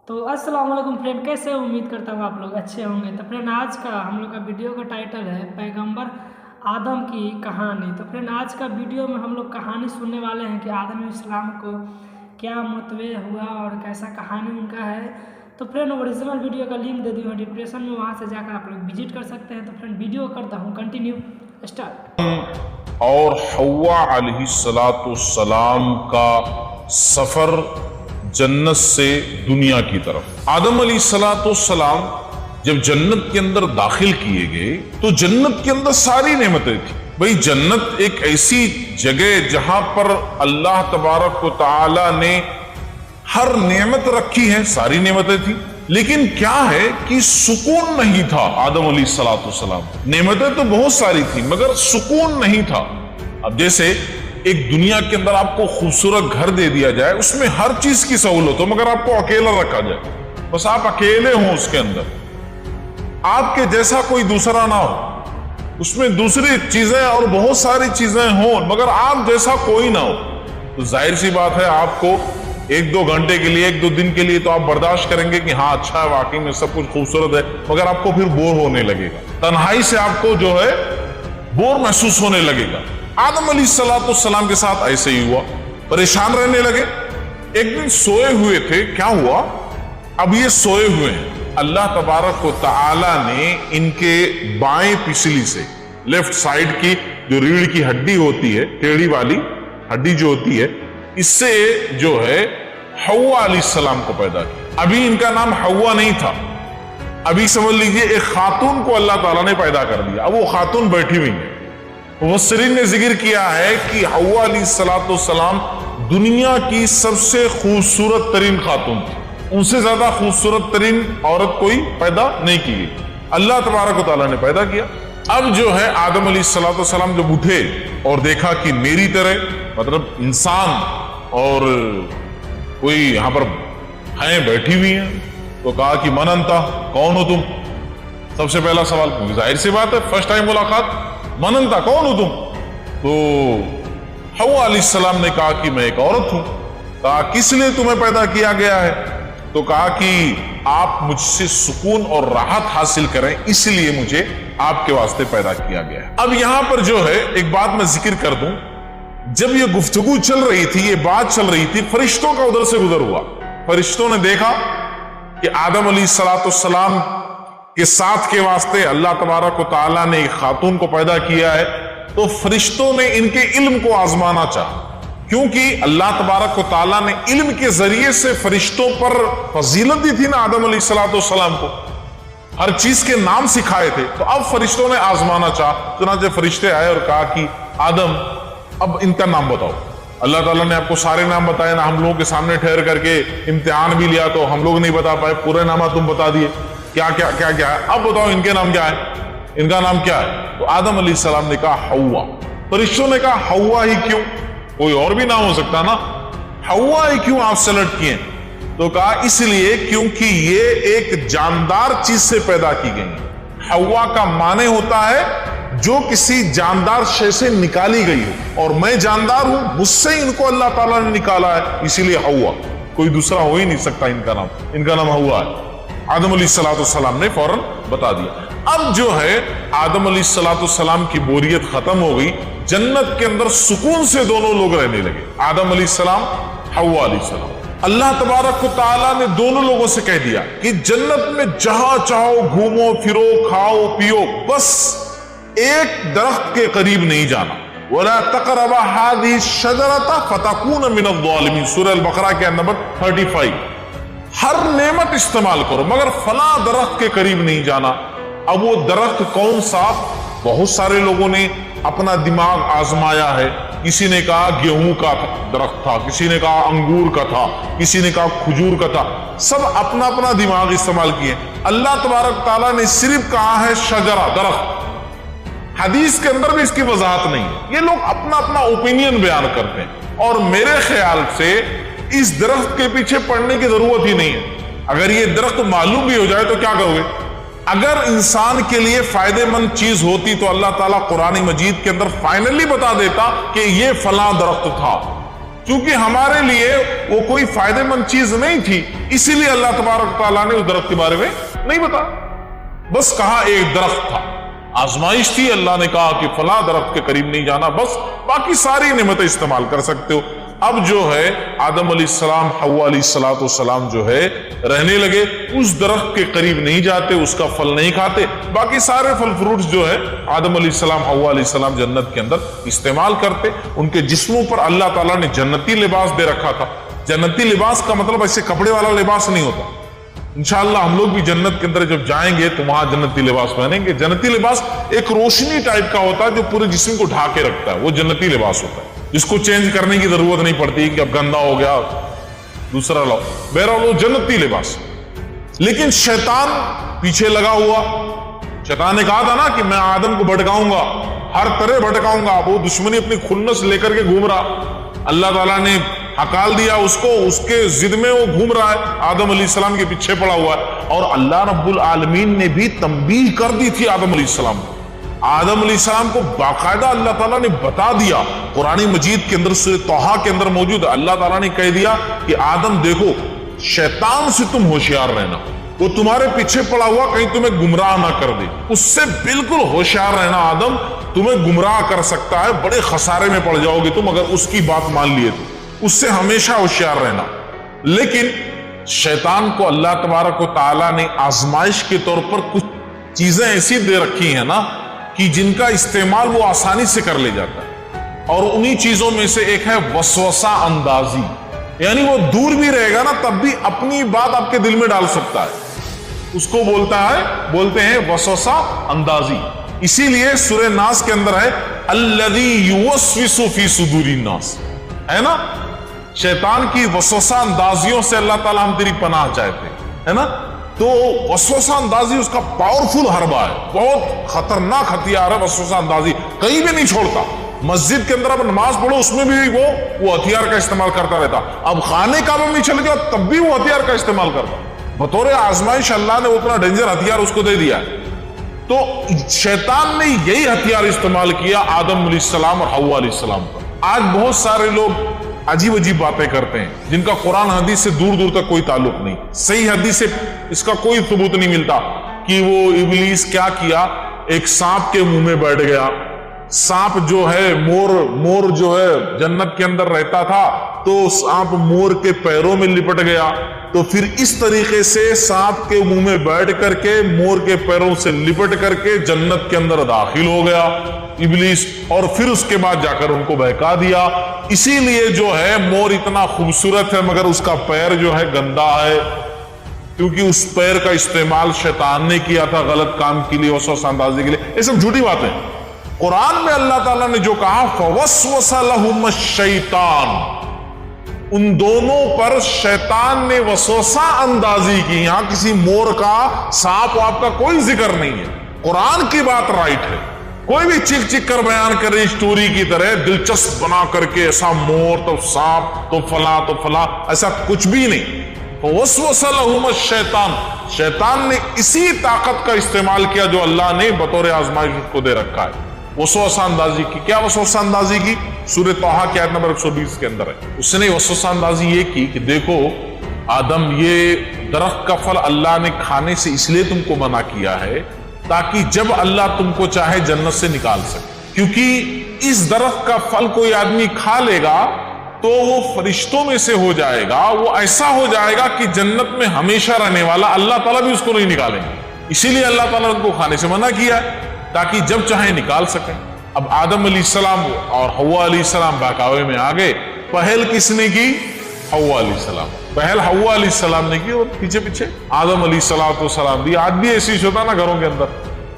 तो अस्सलाम वालेकुम फ्रेंड, कैसे हो? उम्मीद करता हूँ आप लोग अच्छे होंगे। तो फ्रेंड आज का हम लोग का वीडियो का टाइटल है पैगंबर आदम की कहानी। तो फ्रेंड आज का वीडियो में हम लोग कहानी सुनने वाले हैं कि आदम अलैहिस्सलाम को क्या मतवे हुआ और कैसा कहानी उनका है। तो फ्रेंड ओरिजिनल वीडियो का लिंक दे दी हूँ डिस्क्रिप्शन में, वहाँ से जाकर आप लोग विजिट कर सकते हैं। तो फ्रेंड वीडियो करता हूँ कंटिन्यू स्टार्ट। और हव्वा अलैहिस्सलाम का सफर जन्नत से दुनिया की तरफ। आदम अलैहिस्सलाम जब जन्नत के अंदर दाखिल किए गए तो जन्नत के अंदर सारी नेमतें थी। भाई जन्नत एक ऐसी जगह जहां पर अल्लाह तबारक व तआला ने हर नेमत रखी है, सारी नेमतें थी, लेकिन क्या है कि सुकून नहीं था आदम अलैहिस्सलाम। नेमतें तो बहुत सारी थी मगर सुकून नहीं था। अब जैसे एक दुनिया के अंदर आपको खूबसूरत घर दे दिया जाए, उसमें हर चीज की सहूलत हो मगर आपको अकेला रखा जाए, बस आप अकेले हो उसके अंदर, आपके जैसा कोई दूसरा ना हो, उसमें दूसरी चीजें और बहुत सारी चीजें हो मगर आप जैसा कोई ना हो, तो जाहिर सी बात है आपको एक दो घंटे के लिए, एक दो दिन के लिए तो आप बर्दाश्त करेंगे कि हाँ अच्छा है, वाकई में सब कुछ खूबसूरत है, मगर आपको फिर बोर होने लगेगा, तन्हाई से आपको जो है बोर महसूस होने लगेगा। आदम अलैहिस्सलाम के साथ ऐसे ही हुआ, परेशान रहने लगे। एक दिन सोए हुए थे, क्या हुआ, अब ये सोए हुए हैं, अल्लाह तबारक व तआला ने इनके बाएं पिछली से, लेफ्ट साइड की जो रीढ़ की हड्डी होती है, टेढ़ी वाली हड्डी जो होती है, इससे जो है हव्वा अलैहिस्सलाम को पैदा किया। अभी इनका नाम हव्वा नहीं था, अभी समझ लीजिए एक खातून को अल्लाह ताला ने पैदा कर दिया। अब वो खातून बैठी हुई है। मुफस्सिरीन ने जिक्र किया है कि हव्वा अलैहिस्सलाम दुनिया की सबसे खूबसूरत तरीन खातून थी, उनसे ज्यादा खूबसूरत तरीन औरत कोई पैदा नहीं की गई, अल्लाह तबारक व तआला ने पैदा किया। अब जो है आदम अलैहिस्सलाम जब उठे और देखा कि मेरी तरह मतलब इंसान और कोई यहां पर हैं बैठी हुई हैं, तो कहा कि मन अंता, कौन हो तुम? सबसे पहला सवाल, क्योंकि जाहिर सी बात है फर्स्ट टाइम मुलाकात, मन अंता, कौन हो तुम? तो हव्वा अलैहिस्सलाम ने कहा कि मैं एक औरत हूं। कहा किस लिए तुम्हें पैदा किया गया है? तो कहा कि आप मुझसे सुकून और राहत हासिल करें, इसलिए मुझे आपके वास्ते पैदा किया गया है। अब यहां पर जो है एक बात मैं जिक्र कर दूं, जब ये गुफ्तगू चल रही थी, ये बात चल रही थी, फरिश्तों का उधर से गुजर हुआ। फरिश्तों ने देखा कि आदम अलैहिस्सलाम के साथ के वास्ते अल्लाह तबारक व तआला ने एक खातून को पैदा किया है, तो फरिश्तों ने इनके इल्म को आजमाना चाहा, क्योंकि अल्लाह तबारक व तआला ने इल्म के जरिए से फरिश्तों पर फजीलत दी थी ना आदम अलैहिस्सलाम को, हर चीज के नाम सिखाए थे। तो अब फरिश्तों ने आजमाना चाहा, चुनांचे फरिश्ते आए और कहा कि आदम अब इनका नाम बताओ। अल्लाह ताला ने आपको सारे नाम बताए ना, हम लोगों के सामने ठहर करके इम्तिहान भी लिया तो हम लोग नहीं बता पाए, पूरे नाम तुम बता दिए, क्या क्या क्या क्या है, अब बताओ इनके नाम क्या है, इनका नाम क्या है? तो आदम अलैहिस्सलाम ने कहा हव्वा। फरिश्तों ने कहा हव्वा ही क्यों, कोई और भी नाम हो सकता ना, हव्वा ही क्यों आप सेलेक्ट किए? तो कहा इसलिए क्योंकि ये एक जानदार चीज से पैदा की गई। हव्वा का माने होता है जो किसी जानदार शय से निकाली गई हो, और मैं जानदार हूं, मुझसे इनको अल्लाह ताला ने निकाला है, इसीलिए हव्वा, कोई दूसरा हो ही नहीं सकता इनका नाम हव्वा है। आदम अलैहिस्सलाम ने फौरन बता दिया। अब जो है आदम अलैहिस्सलाम की बोरियत खत्म हो गई, जन्नत के अंदर सुकून से दोनों लोग रहने लगे, आदम अलैहिस्सलाम, हव्वा अलैहिस्सलाम। अल्लाह तबारक व तआला ने दोनों लोगों से कह दिया कि जन्नत में जहां चाहो घूमो फिरो, खाओ पियो, बस एक दरख्त के करीब नहीं जाना। वला तक़रबा हाज़िही शजरता फतकून मिनज़-ज़ालिमीन, सूरह अल-बक़रा के नंबर 35। हर नेमत इस्तेमाल करो मगर फला दरख्त के करीब नहीं जाना। अब वो दरख्त कौन सा? बहुत सारे लोगों ने अपना दिमाग आजमाया है, किसी ने कहा गेहूं का दरख्त था, किसी ने कहा अंगूर का था, किसी ने कहा खजूर का था, सब अपना अपना दिमाग इस्तेमाल किए। अल्लाह तबारक तआला ने सिर्फ कहा है शजरा, दरख्त। हदीस के अंदर भी इसकी वजाहत नहीं है, ये लोग अपना अपना ओपिनियन बयान करते हैं, और मेरे ख्याल से इस दरख्त के पीछे पड़ने की जरूरत ही नहीं है। अगर ये दरख्त मालूम भी हो जाए तो क्या करोगे? अगर इंसान के लिए फायदेमंद चीज होती तो अल्लाह ताला कुरान मजीद के अंदर फाइनली बता देता कि ये फला दरख्त था, क्योंकि हमारे लिए वो कोई फायदेमंद चीज नहीं थी, इसीलिए अल्लाह तबारक ताला ने उस दरख्त के बारे में नहीं बताया। बस कहा एक दरख्त था, आजमाइश थी, अल्लाह ने कहा कि फला दरख्त के करीब नहीं जाना, बस बाकी सारी नेमतें इस्तेमाल कर सकते हो। अब जो है आदम अलैहिस्सलाम, हव्वा अलैहिस्सलाम जो है रहने लगे, उस दरख्त के करीब नहीं जाते, उसका फल नहीं खाते, बाकी सारे फल फ्रूट्स जो है आदम अलैहिस्सलाम, हव्वा अलैहिस्सलाम जन्नत के अंदर इस्तेमाल करते। उनके जिस्मों पर अल्लाह ताला ने जन्नती लिबास दे रखा था। जन्नती लिबास का मतलब ऐसे कपड़े वाला लिबास नहीं होता। इंशाअल्लाह हम लोग भी जन्नत के अंदर जब जाएंगे तो वहां जन्नती लिबास पहनेंगे। जन्नती लिबास एक रोशनी टाइप का होता है जो पूरे जिस्म को ढाके रखता है, वो जन्नती लिबास होता है, जिसको चेंज करने की जरूरत नहीं पड़ती कि अब गंदा हो गया दूसरा लाओ। बहरहाल वो जन्नती लिबास। लेकिन शैतान पीछे लगा हुआ। शैतान ने कहा था ना कि मैं आदम को भटकाऊंगा, हर तरह भटकाऊंगा। वो दुश्मनी अपनी खुन्नस लेकर के घूम रहा। अल्लाह ताला ने हकाल दिया उसको, उसके जिद में वो घूम रहा है, आदम अलैहिस्सलाम के पीछे पड़ा हुआ है। और अल्लाह रब्बुल आलमीन ने भी तंबीह कर दी थी आदम अलैहिस्सलाम को। आदम अलैहिस्सलाम को बाकायदा अल्लाह ताला ने बता दिया, कुरान मजीद के अंदर सूरह तोहा के अंदर मौजूद है। अल्लाह ताला ने कह दिया कि आदम देखो, शैतान से तुम होशियार रहना, वो तुम्हारे पीछे पड़ा हुआ कहीं तुम्हें गुमराह ना कर दे, उससे बिल्कुल होशियार रहना। आदम तुम्हें गुमराह कर सकता है, बड़े खसारे में पड़ जाओगे तुम अगर उसकी बात मान लिए तो, उससे हमेशा होशियार रहना। लेकिन शैतान को अल्लाह तबारक व तआला ने आजमाइश के तौर पर कुछ चीजें ऐसी दे रखी है ना कि जिनका इस्तेमाल वो आसानी से कर ले जाता है। और उन्हीं चीजों में से एक है वसवसा अंदाजी, यानी वो दूर भी रहेगा ना तब भी अपनी बात आपके दिल में डाल सकता है, उसको बोलते हैं वसवसा अंदाजी। इसीलिए सूरह नास के अंदर है अल्लज़ी युवस्विसु फी सुदूरिन नास, है ना। शैतान की वसवसा अंदाजियों से अल्लाह ताला हम तेरी पनाह चाहते हैं, है ना। तो वसवसा अंदाजी उसका पावरफुल हरबा है, बहुत खतरनाक हथियार है वसवसा अंदाजी, कहीं भी नहीं छोड़ता। मस्जिद के अंदर अब नमाज पढ़ो उसमें भी वो हथियार का इस्तेमाल करता रहता। अब खाने काबा में चले जाओ तब भी वो हथियार का इस्तेमाल करता। बतौर आजमाइश अल्लाह ने उतना डेंजर हथियार उसको दे दिया है। तो शैतान ने यही हथियार इस्तेमाल किया आदम अलैहिस्सलाम और हव्वा अलैहिस्सलाम पर। आज बहुत सारे लोग अजीब अजीब बातें करते हैं जिनका कुरान हदीस से दूर दूर तक कोई ताल्लुक नहीं, सही हदीस से इसका कोई सबूत नहीं मिलता कि वो इब्लीस क्या किया, एक सांप के मुंह में बैठ गया। सांप जो है मोर जो है जन्नत के अंदर रहता था, तो सांप मोर के पैरों में लिपट गया, तो फिर इस तरीके से सांप के मुंह में बैठ करके मोर के पैरों से लिपट करके जन्नत के अंदर दाखिल हो गया इब्लीस, और फिर उसके बाद जाकर उनको बहका दिया। इसीलिए जो है मोर इतना खूबसूरत है मगर उसका पैर जो है गंदा है, क्योंकि उस पैर का इस्तेमाल शैतान ने किया था गलत काम के लिए, वसवसा अंदाजी के लिए। ये सब झूठी बातें। कुरान में अल्लाह ताला ने जो कहा फवस्वसा लहुम शैतान, उन दोनों पर शैतान ने वसवसा अंदाजी की। यहां किसी मोर का, सांप आपका कोई जिक्र नहीं है। कुरान की बात राइट है, कोई भी चिक चिक कर बयान करे स्टोरी की तरह दिलचस्प बना करके, ऐसा मोर तो सांप तो फला, ऐसा कुछ भी नहीं। वसवसा लहुम शैतान, शैतान ने इसी ताकत का इस्तेमाल किया जो अल्लाह ने बतौर आजमाइश को दे रखा है, वसवसा अंदाजी की। क्या वसवसा अंदाजी की? सूरह तोहा की आयत नंबर 120 के अंदर है। उसने वसवसा अंदाजी ये की कि देखो आदम, ये दरख्त का फल अल्लाह ने खाने से इसलिए तुमको मना किया है ताकि जब अल्लाह तुमको चाहे जन्नत से निकाल सके, क्योंकि इस दरख्त का फल कोई आदमी खा लेगा तो वो फरिश्तों में से हो जाएगा, वो ऐसा हो जाएगा कि जन्नत में हमेशा रहने वाला, अल्लाह ताला भी उसको नहीं निकालेंगे। इसीलिए अल्लाह ताला उनको खाने से मना किया है ताकि जब चाहे निकाल सकें। अब आदम अलैहिस्सलाम और हव्वा अलैहिस्सलाम बहकावे में आ गए। पहल किसने की? हव्वा अलैहिस्सलाम। पहल हव्वा अलैहिस्सलाम ने की और पीछे पीछे आदम अलैहिस्सलाम भी। आज भी ऐसे ही होता है ना घरों के अंदर,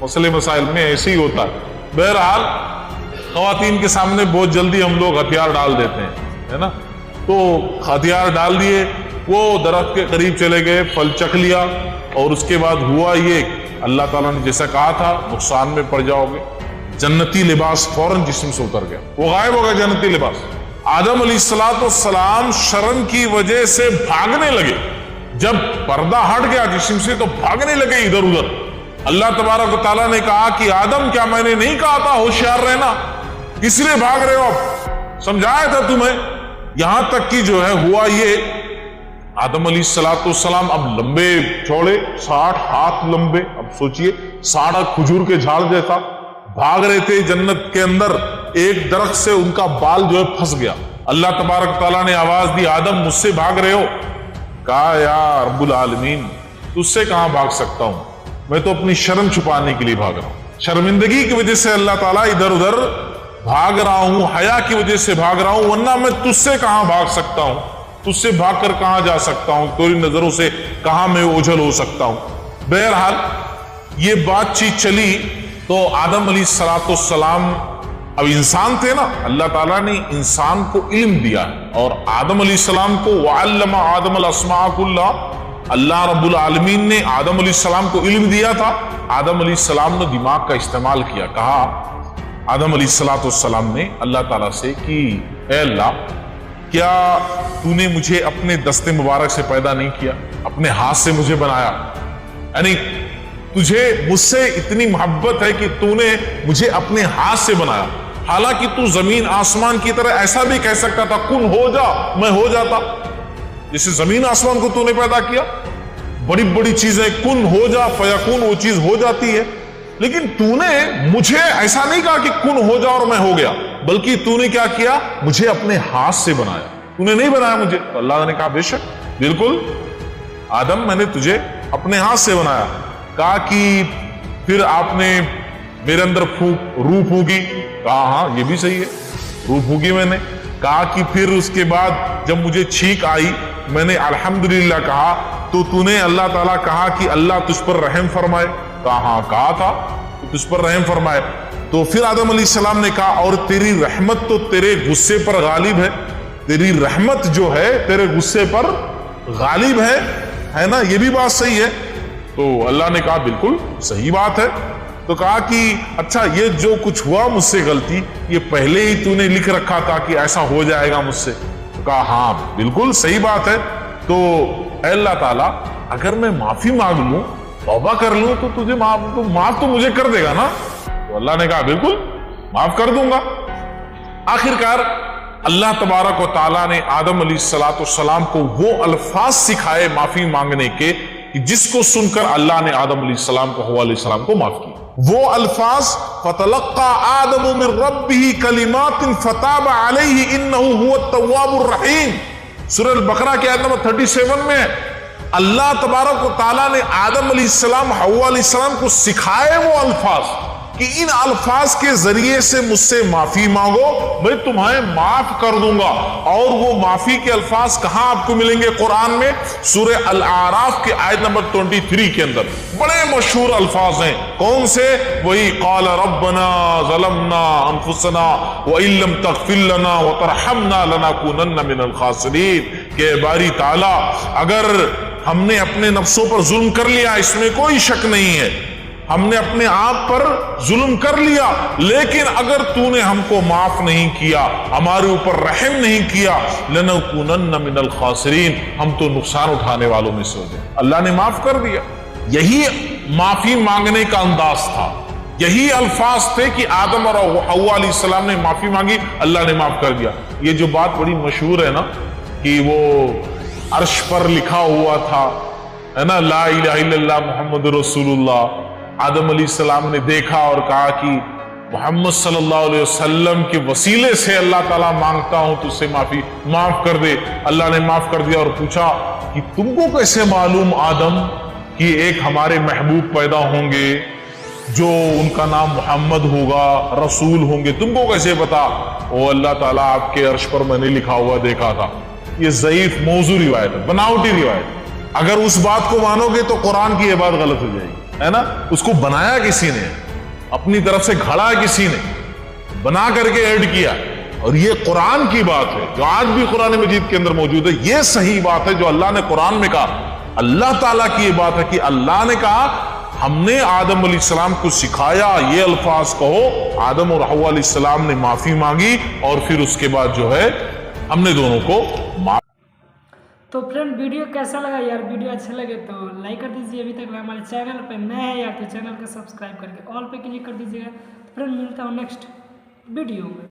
मसले मसाइल में ऐसे ही होता है। बहरहाल खवातीन के सामने बहुत जल्दी हम लोग हथियार डाल देते हैं, है ना। तो हथियार डाल दिए, वो दरख्त के करीब चले गए, फल चख लिया, और उसके बाद हुआ ये, अल्लाह ताला ने जैसा कहा था नुकसान में पड़ जाओगे। जन्नती लिबास फौरन जिस्म से उतर गया, वो गायब हो गया जन्नती लिबास। आदम अलैहिस्सलाम शर्म की वजह से भागने लगे। जब पर्दा हट गया जिस्म से तो भागने लगे इधर उधर। अल्लाह तबारक व तआला ने कहा कि आदम, क्या मैंने नहीं कहा था होशियार रहना? किस लिए भाग रहे हो? अब समझाया था तुम्हें, यहां तक कि जो है हुआ ये, आदम अलैहिस्सलाम अब लंबे चौड़े 60 हाथ लंबे, अब सोचिए 60 खजूर के झाड़ जैसा, भाग रहे थे जन्नत के अंदर, एक दरख्त से उनका बाल जो है फंस गया। अल्लाह तबारक तआला ने आवाज दी, आदम मुझसे भाग रहे हो? कहा या रब्बुल आलमीन तुझसे कहां भाग सकता हूं, मैं तो अपनी शर्म छुपाने के लिए भाग रहा हूं, शर्मिंदगी की वजह से अल्लाह ताला इधर उधर भाग रहा हूं, हया की वजह से भाग रहा हूं, वरना मैं तुझसे कहां भाग सकता हूं, तुझसे भागकर कहां जा सकता हूं, तेरी नजरों से कहां मैं ओझल हो सकता हूं। बहरहाल ये बातचीत चली तो आदम अलैहिस्सलाम अब इंसान थे ना, अल्लाह ताला ने इंसान को इल्म दिया और आदम अलैहिस्सलाम को वअल्लमा आदम अल-अस्माअ कुल्लहा, अल्लाह रब्बुल आलमीन ने आदम अलैहिस्सलाम को इल्म दिया था। आदम अलैहिस्सलाम ने दिमाग का इस्तेमाल किया, कहा आदम अलैहिस्सलाम ने अल्लाह ताला से कि ऐ अल्लाह, क्या तूने मुझे अपने दस्ते मुबारक से पैदा नहीं किया, अपने हाथ से मुझे बनाया, यानी तुझे मुझसे इतनी मोहब्बत है कि तूने मुझे अपने हाथ से बनाया, हालांकि तू जमीन आसमान की तरह ऐसा भी कह सकता था कुन हो जा, मैं हो जाता, जैसे जमीन आसमान को तूने पैदा किया, बड़ी बड़ी चीजें कुन हो जा फयकुन, वो चीज हो जाती है, लेकिन तूने मुझे ऐसा नहीं कहा कि कुन हो जा और मैं हो गया, बल्कि तूने क्या किया, मुझे अपने हाथ से बनाया, तूने नहीं बनाया मुझे। तो अल्लाह ने कहा बेशक, बिल्कुल आदम मैंने तुझे अपने हाथ से बनाया। कहा कि फिर आपने मेरे अंदर रूह फूंकी, कहा हाँ ये भी सही है, रूह फूंकी मैंने। कहा कि फिर उसके बाद जब मुझे छींक आई मैंने अल्हम्दुलिल्लाह कहा, तो तूने अल्लाह ताला कहा कि अल्लाह तुझ पर रहम फरमाए, कहा हाँ कहा था तो तुझ पर रहम फरमाए। तो फिर आदम अलैहिस्सलाम ने कहा और तेरी रहमत तो तेरे गुस्से पर गालिब है, तेरी रहमत जो है तेरे गुस्से पर गालिब है ना, ये भी बात सही है। तो अल्लाह ने कहा बिल्कुल सही बात है। तो कहा कि अच्छा ये जो कुछ हुआ मुझसे गलती, ये पहले ही तूने लिख रखा था कि ऐसा हो जाएगा मुझसे? तो कहा हाँ बिल्कुल सही बात है। तो अल्लाह ताला अगर मैं माफी मांग लूं, तौबा कर लूं, तो तुझे माफ तो मुझे कर देगा ना? तो अल्लाह ने कहा बिल्कुल माफ कर दूंगा। आखिरकार अल्लाह तबारक व ताला ने आदम अलैहिस्सलाम को वो अल्फाज सिखाए माफी मांगने के कि जिसको सुनकर अल्लाह ने आदम अलैहिस्सलाम को हव्वा अलैहिस्सलाम को माफ किया। वो अल्फाज फतलक्का आदम मिन रब्बिही कलिमातिन फताबा अलैहि इन्नहु हुवत तव्वाबुर रहीम, सूरह अल-बकरा के आयत नंबर 37 में अल्लाह तबारक व ताला ने आदम अलैहिस्सलाम हव्वा अलैहिस्सलाम को सिखाए वो अल्फाज कि इन अल्फाज के जरिए से मुझसे माफी मांगो, मैं तुम्हें माफ कर दूंगा। और वो माफी के अल्फाज कहां आपको मिलेंगे? कुरान में सूरह अल-आराफ के आयत नंबर 23 के अंदर बड़े मशहूर अल्फाज हैं। कौन से? वही क़ाल रब्बना ज़लमना अनफुसना व इल्लम तग़फिर लना व तरहमना लनकुनन्ना मिनल खासिरीन, के बारी ताला अगर हमने अपने नफ्सों पर जुल्म कर लिया, इसमें कोई शक नहीं है, हमने अपने आप पर जुल्म कर लिया, लेकिन अगर तूने हमको माफ नहीं किया, हमारे ऊपर रहम नहीं किया, लनकुनन्ना मिनल खासिरीन, हम तो नुकसान उठाने वालों में से हो गए। अल्लाह ने माफ कर दिया। यही माफी मांगने का अंदाज था, यही अल्फाज थे कि आदम और हव्वा अलैहिस्सलाम ने माफी मांगी, अल्लाह ने माफ कर दिया। ये जो बात बड़ी मशहूर है ना कि वो अर्श पर लिखा हुआ था, है ना, ला इलाहा इल्लल्लाह मुहम्मदुर रसूलुल्लाह, आदम अलैहिस्सलाम ने देखा और कहा कि मोहम्मद सल्लल्लाहु अलैहि वसल्लम के वसीले से अल्लाह ताला मांगता हूं तुझसे माफी, माफ कर दे। अल्लाह ने माफ कर दिया और पूछा कि तुमको कैसे मालूम आदम कि एक हमारे महबूब पैदा होंगे जो उनका नाम मोहम्मद होगा, रसूल होंगे, तुमको कैसे पता? ओ अल्लाह ताला आपके अर्श पर मैंने लिखा हुआ देखा था। ये ज़ईफ मौजू रिवायत है, बनावटी रिवायत। अगर उस बात को मानोगे तो कुरान की ये बात गलत हो जाएगी, है ना। उसको बनाया किसी ने, अपनी तरफ से घड़ा किसी ने बना करके ऐड किया, और ये कुरान की बात है जो आज भी कुरान मजीद के अंदर मौजूद है। ये सही बात है जो अल्लाह ने कुरान में कहा। अल्लाह ताला की ये बात है कि अल्लाह ने कहा हमने आदम अलैहिस्सलाम को सिखाया, ये अल्फाज कहो। आदम और हव्वा अलैहिस्सलाम ने माफी मांगी और फिर उसके बाद जो है हमने दोनों को माफ। तो फ्रेंड वीडियो कैसा लगा यार? वीडियो अच्छा लगे तो लाइक कर दीजिए। अभी तक हमारे चैनल पर नए हैं यार तो चैनल को सब्सक्राइब करके ऑल पे क्लिक कर दीजिएगा। फ्रेंड मिलता हूँ नेक्स्ट वीडियो में।